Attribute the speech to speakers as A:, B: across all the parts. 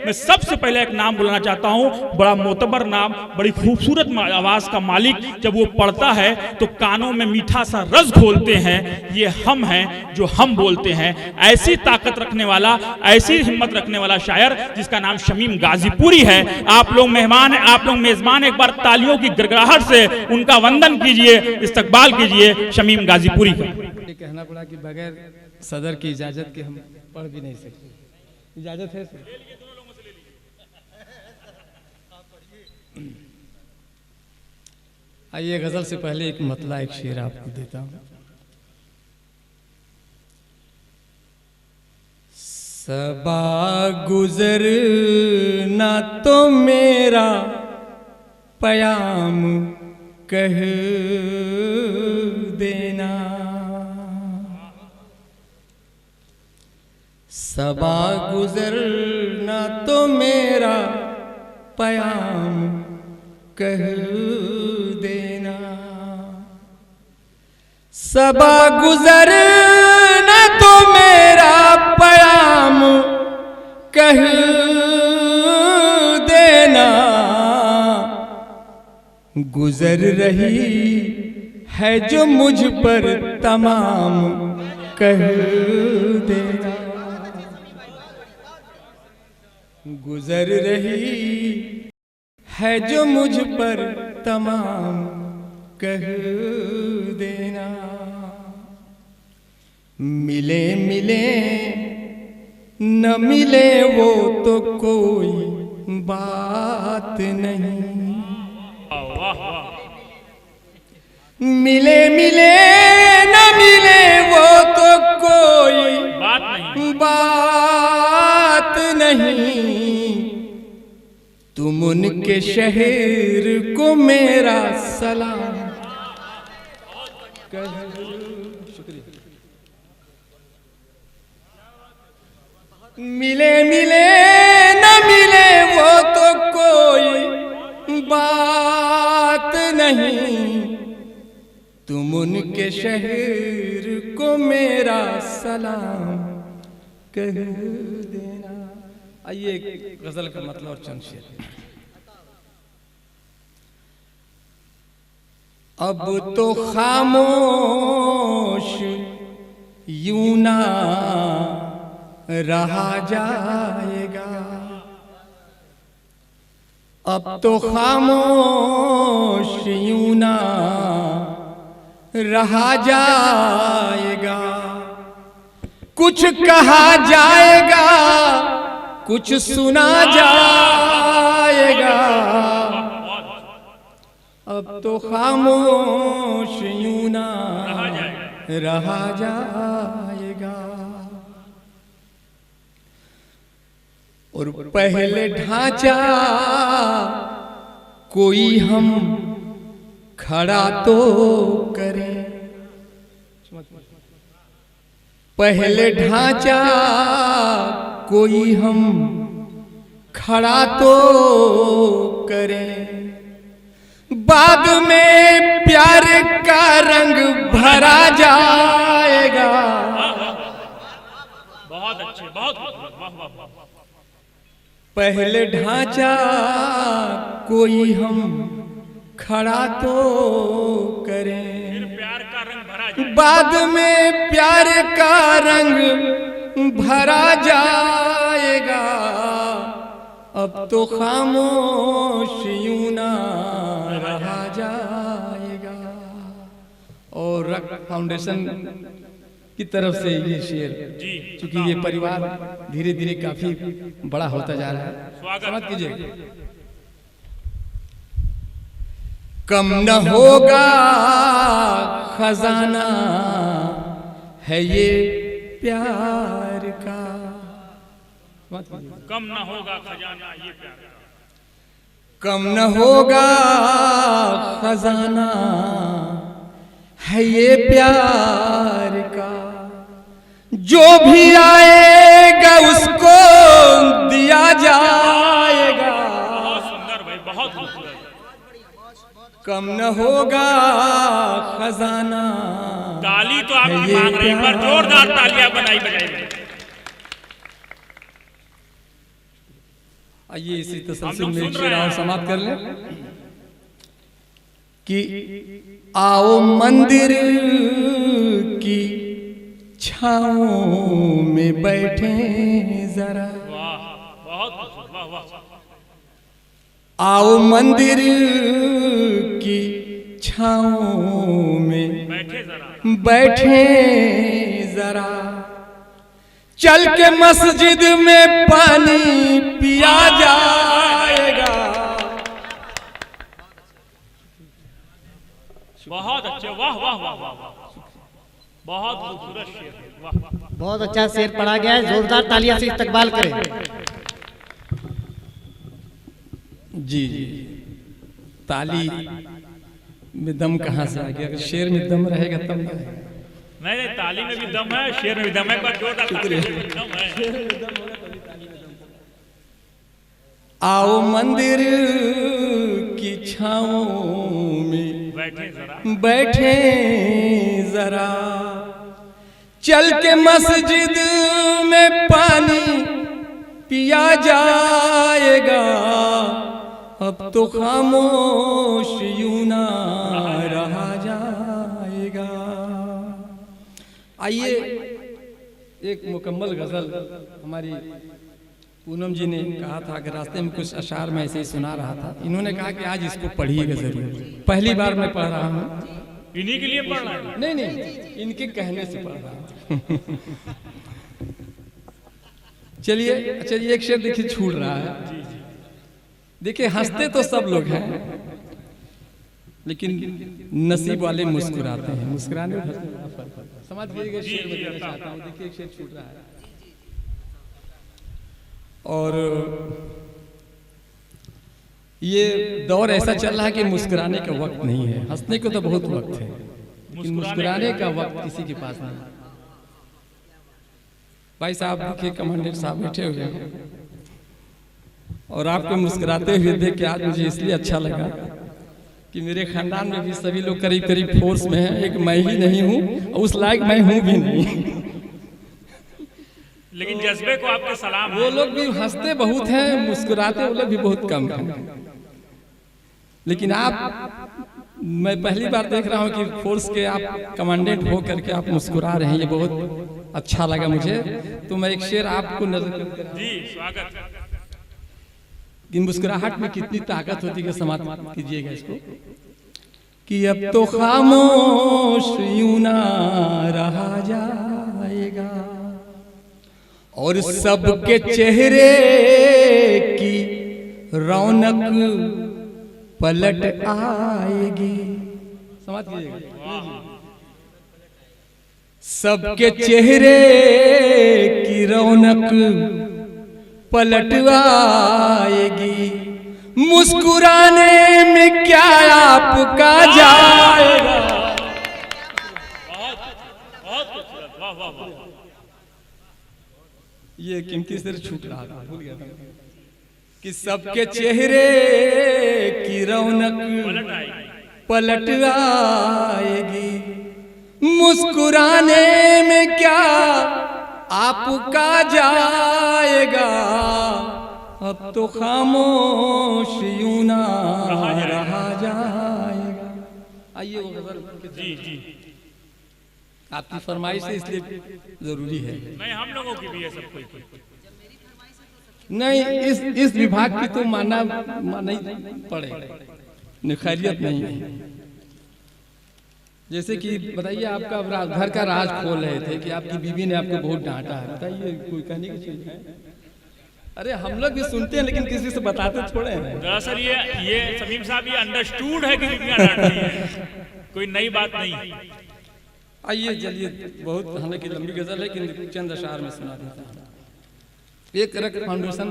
A: मैं सबसे पहले एक नाम बुलाना चाहता हूं, बड़ा मोतबर नाम, बड़ी खूबसूरत आवाज का मालिक। जब वो पढ़ता है तो कानों में मीठा सा रस घोलते हैं। ये हम हैं जो हम बोलते हैं। ऐसी ताकत रखने वाला, ऐसी हिम्मत रखने वाला शायर जिसका नाम शमीम गाजीपुरी है। आप लोग मेहमान, आप लोग मेजबान, एक बार तालियों की गड़गड़ाहट से उनका वंदन कीजिए, इस्तकबाल कीजिए शमीम गाजीपुरी का।
B: ये कहना पड़ा कि बगैर सदर की इजाजत के हम पढ़ भी नहीं सकते। इजाजत है सर? आइए, गजल से पहले एक मतला, एक शेर आपको देता हूं। सबा गुजर ना तो मेरा पयाम कह देना, सबा गुजर ना तो मेरा पयाम कह देना, सबा गुजर ना तो मेरा पयाम कह देना, गुजर रही है जो मुझ पर तमाम कह देना, गुजर रही है जो मुझ पर तमाम कह देना, मिले मिले न मिले वो तो कोई बात नहीं, मिले मिले न मिले वो तो कोई बात नहीं, तुम उनके शहर को मेरा सलाम कह। मिले मिले न मिले वो तो कोई बात नहीं, तुम उनके शहर को मेरा सलाम कह देना। आइए एक गजल का मतलब और चंद शेर। अब तो खामोश यूं ना रहा जाएगा, अब तो खामोश यूं ना रहा जाएगा, कुछ कहा जाएगा कुछ सुना जाएगा, अब तो खामोश यूं ना रहा जाएगा, और पहले ढांचा कोई हम खड़ा तो करें, पहले ढांचा कोई हम खड़ा तो करें, बाद में प्यार का रंग भरा जाएगा।
A: बहुत अच्छे, बहुत
B: पहले ढांचा कोई हम खड़ा तो करें,
A: प्यार का रंग भरा जाए,
B: बाद में प्यार का रंग भरा जाएगा, अब तो खामोश यूं ना रहा जाएगा। और रक फाउंडेशन की तरफ से ये शेर, क्योंकि ये परिवार धीरे धीरे काफी बड़ा होता जा रहा है, स्वागत कीजिए। कम न होगा खजाना है ये प्यार का,
A: कम न होगा खजाना ये प्यार का,
B: कम न होगा खजाना है ये प्यार का, जो भी आएगा उसको दिया जाएगा।
A: बहुत सुंदर भाई, बहुत खूबसूरत।
B: कम न होगा खजाना,
A: ताली तो आपकी मांग रही, पर जोरदार तालियां बजाई।
B: आइए इसी
A: हम
B: तसलसल
A: लोग
B: में
A: सुन
B: एक
A: रहे
B: शेर और
A: हैं।
B: समाप्त कर लें कि आओ मंदिर की छाँव में बैठे जरा,
A: वाह, बहुत खूबसूरत, वाह वाह।
B: आओ मंदिर की छाँव में
A: बैठे जरा,
B: बैठे जरा, चल के मस्जिद में पानी पिया जाएगा।
A: बहुत अच्छे, वाह वाह वाह वाह वाह, बहुत खूबसूरत शेर है, वाह वाह।
C: बहुत अच्छा शेर पढ़ा गया है, जोरदार तालियां से इस्तकबाल करें।
B: जी जी, ताली में दम कहाँ से आ गया? अगर शेर में दम रहेगा तब ना रहेगा।
A: नहीं नहीं, ताली में भी दम है, शेर में भी दम है, एक बार जोरदार ताली में भी दम है।
B: आओ मंदिर की छाँव में
A: बैठे जरा,
B: बैठे जरा, चल के मस्जिद में पानी पिया जाएगा। अब तो खामोश यूं ना रहा जाएगा। आइए एक मुकम्मल गजल हमारी पूनम जी ने कहा था कि रास्ते में कुछ अशार में ऐसे ही सुना रहा था, इन्होंने कहा कि आज इसको पढ़िएगा जरूर। पहली बार मैं पढ़ रहा हूँ।
A: इन्हीं के लिए पढ़ना है।
B: नहीं नहीं, इनके कहने से पढ़ रहा हूँ। चलिए अच्छा, ये एक शेर देखिए छूट रहा है। देखिए हंसते तो सब लोग हैं, लेकिन नसीब वाले मुस्कुराते हैं। मुस्कुराने और हंसने में फर्क है। समझ गए शेर में देना चाहता हूँ। देखिए एक शेर छूट रहा है और ये दौर ऐसा चल रहा है कि मुस्कुराने का वक्त नहीं है। हंसने को तो बहुत वक्त है, लेकिन मुस्कुराने का वक्त किसी के पास नहीं। भाई साहब देखिए, कमांडेंट साहब बैठे हुए हैं और आपको मुस्कुराते हुए देख के आज मुझे इसलिए अच्छा लगा कि मेरे खानदान में भी सभी लोग करीब करीब फोर्स में हैं। एक मैं ही नहीं हूँ, और उस लायक मैं हूँ भी नहीं।
A: लेकिन जज्बे को आपके सलाम है।
B: वो लोग भी हंसते बहुत हैं, मुस्कुराते वो लोग भी बहुत कम हैं। लेकिन आप, मैं पहली बार देख रहा हूँ कि फोर्स के आप कमांडेंट हो करके आप मुस्कुरा रहे हैं, ये बहुत अच्छा लगा मुझे। तो मैं एक शेर आपको नजर
A: जी, स्वागत।
B: कि मुस्कुराहट में कितनी ताकत होती है, समाप्त कीजिएगा इसको कि अब तो खामोश यूं ना रहा जाएगा और सबके चेहरे की रौनक पलट आएगी। समझ लीजिएगा, सबके चेहरे की रौनक पलट आएगी। मुस्कुराने में क्या आपका जाएगा।
A: बहुत बहुत खूबसूरत, वाह वाह वाह।
B: ये कीमती सिर छूट रहा था, भूल गया था कि सबके चेहरे की रौनक
A: पलट आएगी।
B: पलट आएगी। मुस्कुराने में क्या आपका जाएगा। अब तो खामोश यूं ना रहा जाएगा। आइए वो गजल
A: जी जी,
B: आपकी फरमाइश है इसलिए जरूरी है।
A: नहीं हम लोगों की भी है सब कोई।
B: नहीं, इस विभाग की तो मानना नहीं पड़ेगा, खैरियत नहीं है। जैसे कि बताइए, आपका घर का राज खोल रहे थे कि आपकी बीवी ने आपको बहुत डांटा है, बताइए कोई कहने की चीज है? अरे हम लोग भी सुनते हैं लेकिन किसी से बताते थोड़े हैं।
A: दरअसल ये समीम साहब ये अंडरस्टूड है कि बीवियां डांटती हैं, कोई नई बात नहीं।
B: आइए चलिए, बहुत हालांकि लंबी गजल है लेकिन चंद अशार में सुना देता हूं। एक रक फाउंडेशन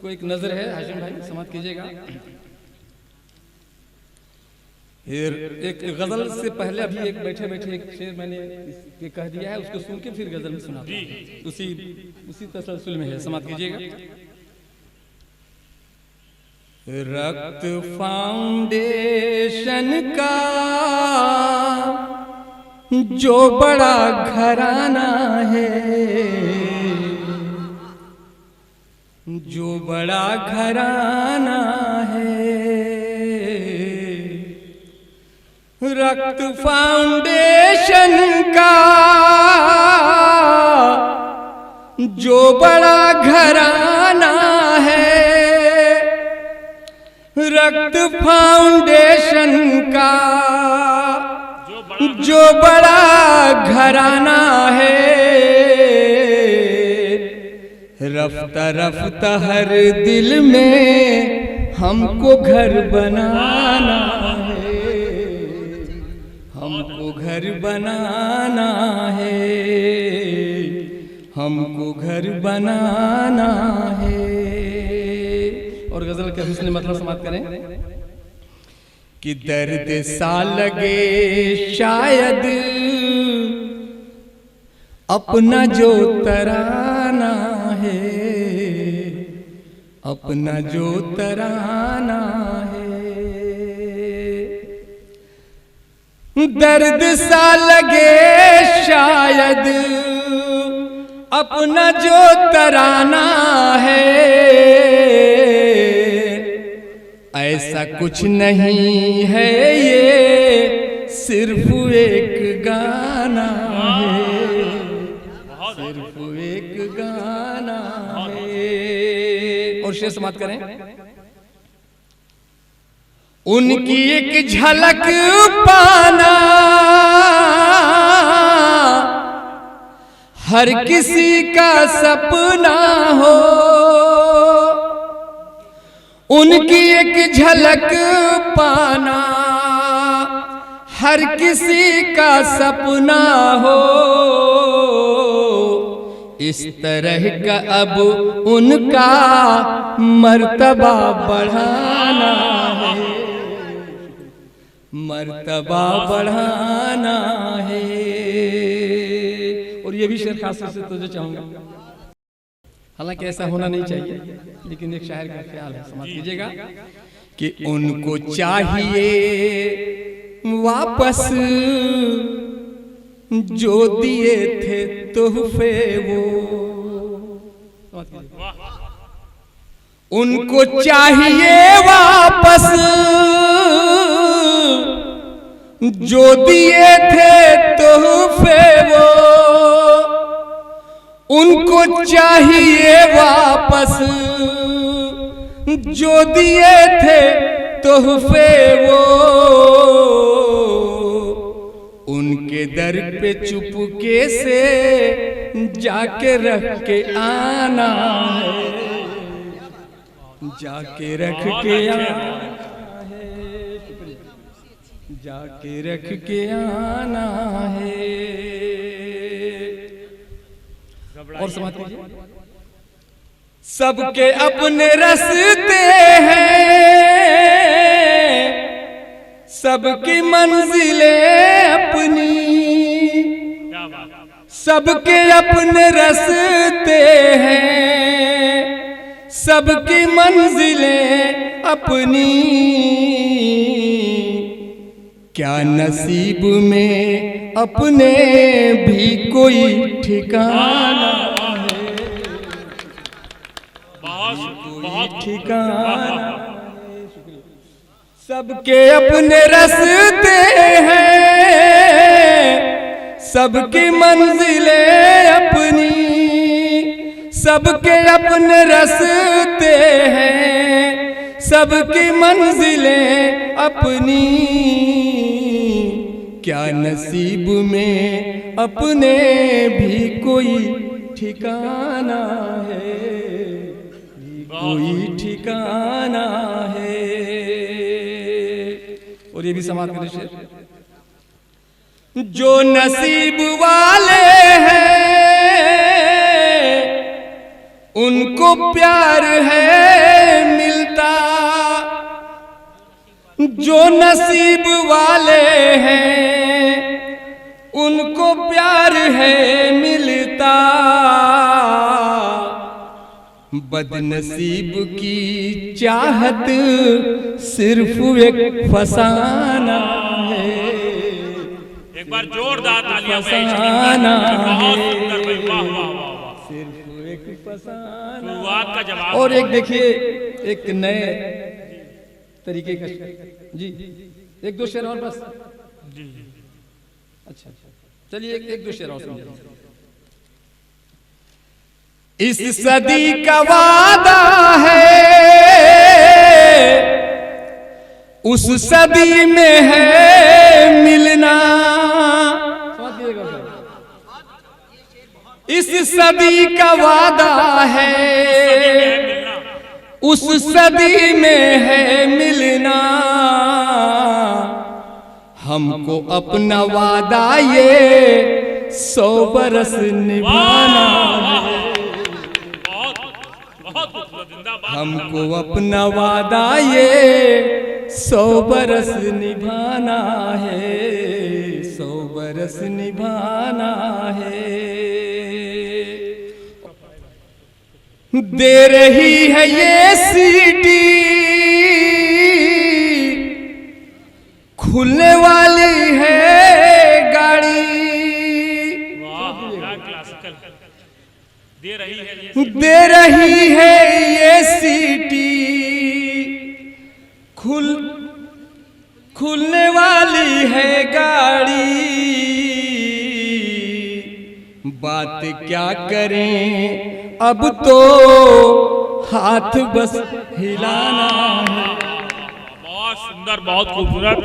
B: को एक नजर है, हाशिम भाई समाप्त कीजिएगा। एक गजल से पहले अभी एक बैठे बैठे एक शेर मैंने कह दिया है, उसको सुन के फिर गजल में सुना उसी तसलसल में है, समाप्त कीजिएगा। रक्त फाउंडेशन का जो बड़ा घराना है, जो बड़ा घराना है, रक्त फाउंडेशन का जो बड़ा घराना है, रक्त फाउंडेशन का जो बड़ा घराना है, रफ्ता रफ्ता हर दिल में हमको घर बनाना है, हमको घर बनाना है, हमको घर बनाना है। और गजल के हुस्न मतलब समाप्त करें कि दर्द सा लगे शायद अपना जो तराना है, अपना जो तराना है। दर्द सा लगे शायद अपना जो तराना है, ऐसा कुछ नहीं है ये सिर्फ एक गाना है, सिर्फ एक गाना है। और शेर समाप्त करें। उनकी एक झलक पाना हर किसी का सपना हो, उनकी एक झलक पाना हर किसी का सपना हो। इस तरह का अब उनका मर्तबा बढ़ाना है, मर्तबा बढ़ाना है। और ये भी शेर खास तौर से तुझे चाहूंगा, हालांकि ऐसा होना नहीं चाहिए, लेकिन एक शायर का ख्याल है, समाप्त कीजिएगा कि उनको चाहिए वापस जो दिए थे तोहफे वो, उनको चाहिए वापस जो दिए थे तोहफे वो, उनको चाहिए वापस जो दिए थे तोहफे वो। उनके दर पे चुपके से जाके रख के आना है, जाके रख के आना है, जाके रख के आना है। और समाप्त कीजिए। सबके अपने रास्ते हैं, सबकी मंजिलें अपनी, सबके अपने रास्ते हैं, सबकी मंजिलें अपनी। क्या नसीब में अपने भी कोई ठिकाना है, कोई ठिकाना। सबके अपने रास्ते हैं, सबकी मंजिलें अपनी, सबके अपने रास्ते हैं, सबकी मंजिलें अपनी। क्या नसीब में अपने भी कोई ठिकाना है, कोई ठिकाना है। और ये भी समाप्त करें शेर। जो नसीब वाले हैं उनको प्यार है मिलता, जो नसीब वाले हैं उनको प्यार है मिलता। बदनसीब की चाहत सिर्फ एक फसाना है,
A: एक बार जोरदार तालियां
B: फसाना है,
A: बहुत सुंदर भाई, वाह वाह वाह।
B: सिर्फ एक फसाना।
A: शुरुआत का जवाब
B: और एक देखिए एक नए तरीके का जी, एक दो शेर और बस। अच्छा चलिए एक दो शेर और सुनिए। इस सदी का वादा है, उस सदी में है मिलना। इस सदी का वादा है, उस सदी में है मिलना। हमको अपना वादा ये 100 बरस निभाना है। हमको अपना वादा ये 100 बरस निभाना है, 100 बरस निभाना है। दे रही है ये सीटी, खुलने वाली है गाड़ी।
A: दे रही है
B: ये सीटी, खुलने वाली है गाड़ी। बात क्या करें अब तो हाथ बस हिलाना है।
A: बहुत सुंदर, बहुत खूबसूरत।